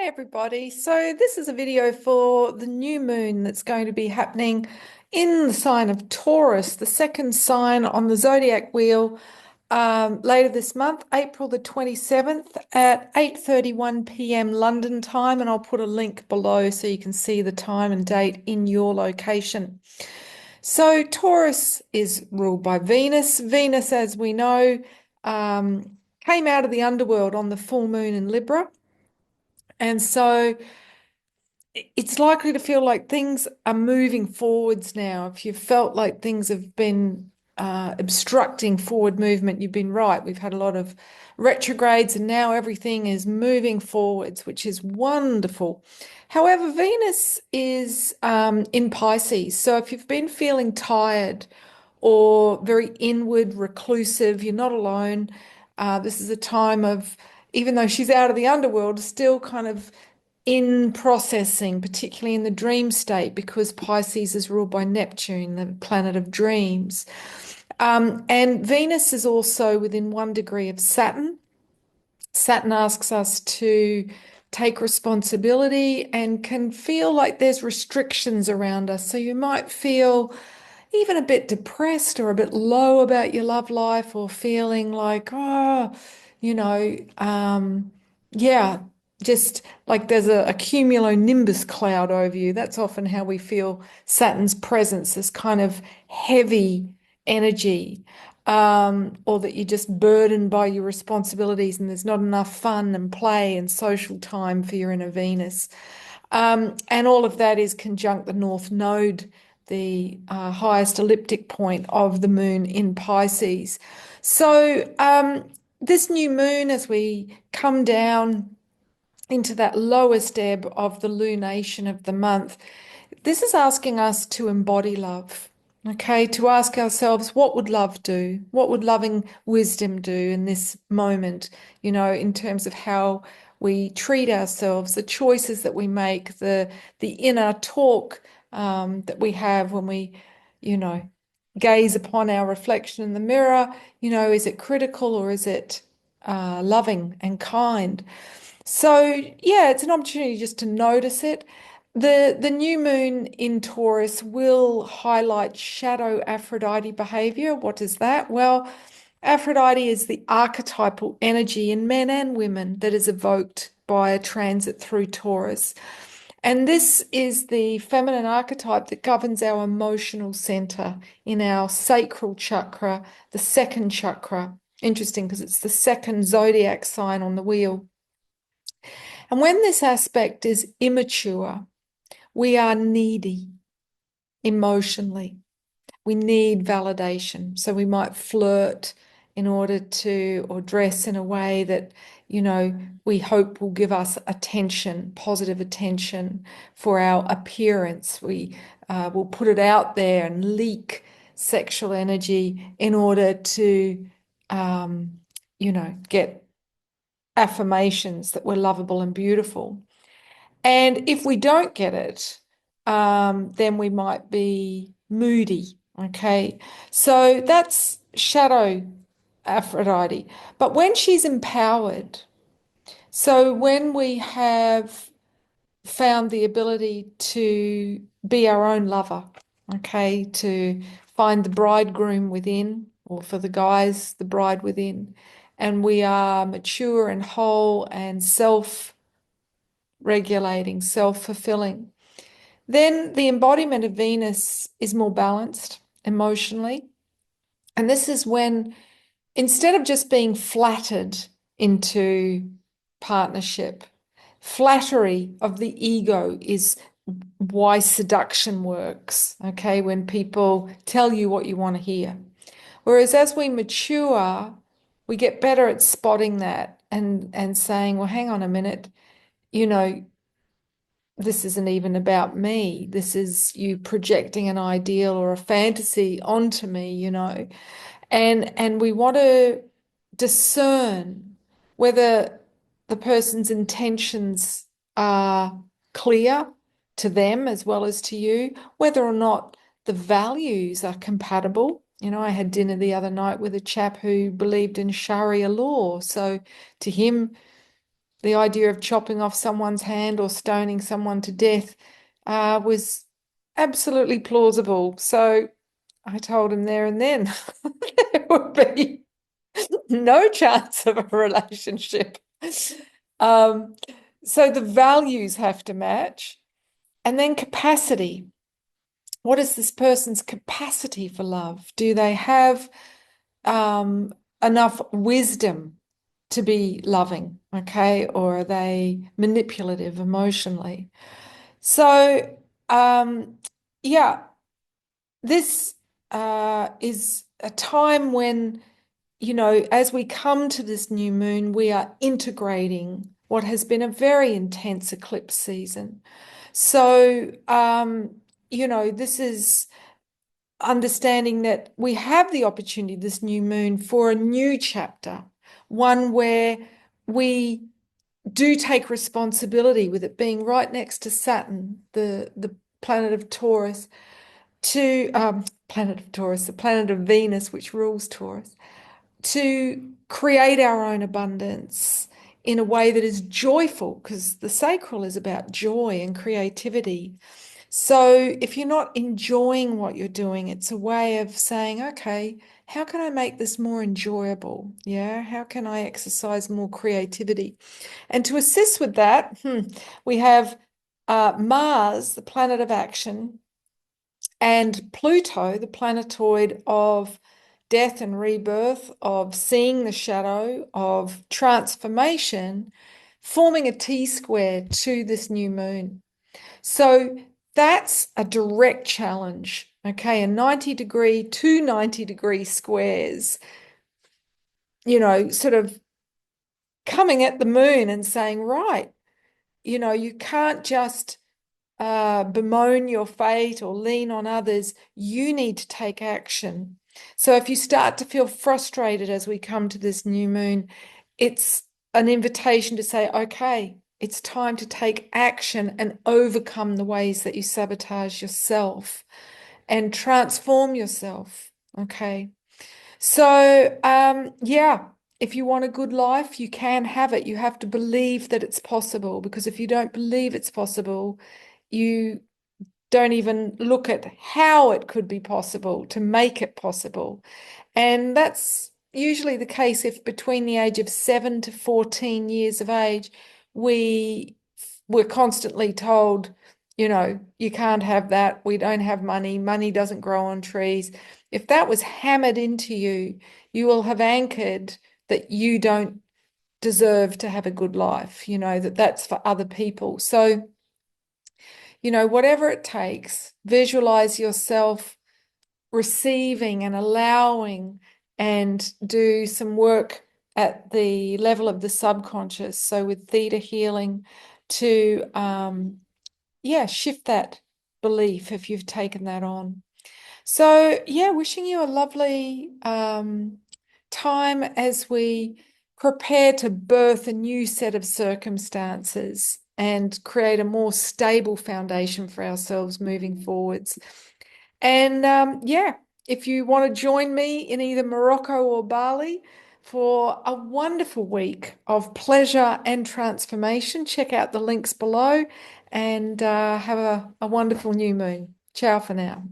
Hey everybody, so this is a video for the new moon that's going to be happening in the sign of Taurus, the second sign on the zodiac wheel, later this month, April the 27th at 8:31 p.m. London time, and I'll put a link below so you can see the time and date in your location. So Taurus is ruled by Venus. Venus, as we know, came out of the underworld on the full moon in Libra. And so it's likely to feel like things are moving forwards now. If you've felt like things have been obstructing forward movement, you've been right. We've had a lot of retrogrades and now everything is moving forwards, which is wonderful. However, Venus is in Pisces. So if you've been feeling tired or very inward, reclusive, you're not alone. This is a time of, even though she's out of the underworld, still kind of in processing, particularly in the dream state, because Pisces is ruled by Neptune, the planet of dreams. And Venus is also within 1 degree of Saturn. Saturn asks us to take responsibility and can feel like there's restrictions around us. So you might feel even a bit depressed or a bit low about your love life, or feeling like, oh, you know, yeah, just like there's a cumulonimbus cloud over you. That's often how we feel Saturn's presence, this kind of heavy energy, or that you're just burdened by your responsibilities and there's not enough fun and play and social time for your inner Venus. And all of that is conjunct the North Node, the highest elliptic point of the moon in Pisces. So this new moon, as we come down into that lowest ebb of the lunation of the month, this is asking us to embody love. Okay, to ask ourselves, what would love do? What would loving wisdom do in this moment, in terms of how we treat ourselves, the choices that we make, the inner talk that we have when we, you know, gaze upon our reflection in the mirror. Is it critical or is it loving and kind? So yeah, it's an opportunity just to notice it. The new moon in Taurus will highlight shadow Aphrodite behavior. What is that? Well, Aphrodite is the archetypal energy in men and women that is evoked by a transit through Taurus. And this is the feminine archetype that governs our emotional center in our sacral chakra, the second chakra. Interesting because it's the second zodiac sign on the wheel. And when this aspect is immature, we are needy emotionally. We need validation. So we might flirt in order to, or dress in a way that, we hope will give us attention, positive attention for our appearance. We will put it out there and leak sexual energy in order to, get affirmations that we're lovable and beautiful. And if we don't get it, then we might be moody. Okay. So that's shadow Aphrodite. But when she's empowered, so when we have found the ability to be our own lover, okay, to find the bridegroom within, or for the guys, the bride within, and we are mature and whole and self-regulating, self-fulfilling, then the embodiment of Venus is more balanced emotionally. And this is when, instead of just being flattered into partnership, flattery of the ego is why seduction works, okay, when people tell you what you want to hear. Whereas as we mature, we get better at spotting that and saying, well, hang on a minute, this isn't even about me. This is you projecting an ideal or a fantasy onto me, and we want to discern whether the person's intentions are clear to them as well as to you, whether or not the values are compatible. I had dinner the other night with a chap who believed in Sharia law. So to him, The idea of chopping off someone's hand or stoning someone to death was absolutely plausible. So I told him there and then there would be no chance of a relationship. Um, so the values have to match. And then capacity. What is this person's capacity for love? Do they have um, enough wisdom to be loving? Okay. Or are they manipulative emotionally? So, yeah, this is a time when, as we come to this new moon, we are integrating what has been a very intense eclipse season. So, this is understanding that we have the opportunity, this new moon, for a new chapter, one where we do take responsibility, with it being right next to Saturn, the planet of Taurus, to the planet of Venus, which rules Taurus, to create our own abundance in a way that is joyful, because the sacral is about joy and creativity. So if you're not enjoying what you're doing, it's a way of saying, okay, how can I make this more enjoyable? Yeah, how can I exercise more creativity? And to assist with that, we have Mars, the planet of action, and Pluto, the planetoid of death and rebirth, of seeing the shadow, of transformation, forming a T-square to this new moon. So that's a direct challenge. Okay, and 90-degree to 90-degree squares, sort of coming at the moon and saying, right, you can't just bemoan your fate or lean on others. You need to take action. So if you start to feel frustrated as we come to this new moon, it's an invitation to say, okay, it's time to take action and overcome the ways that you sabotage yourself and transform yourself. Okay. So, yeah, if you want a good life, you can have it. You have to believe that it's possible, because if you don't believe it's possible, you don't even look at how it could be possible to make it possible. And that's usually the case if between the age of 7 to 14 years of age, we were constantly told, you can't have that. We don't have money. Money doesn't grow on trees. If that was hammered into you, you will have anchored that you don't deserve to have a good life, that that's for other people. So, whatever it takes, visualize yourself receiving and allowing, and do some work at the level of the subconscious. So with theta healing to, shift that belief if you've taken that on. So yeah, wishing you a lovely time as we prepare to birth a new set of circumstances and create a more stable foundation for ourselves moving forwards. And if you want to join me in either Morocco or Bali for a wonderful week of pleasure and transformation, check out the links below, and have a wonderful new moon. Ciao for now.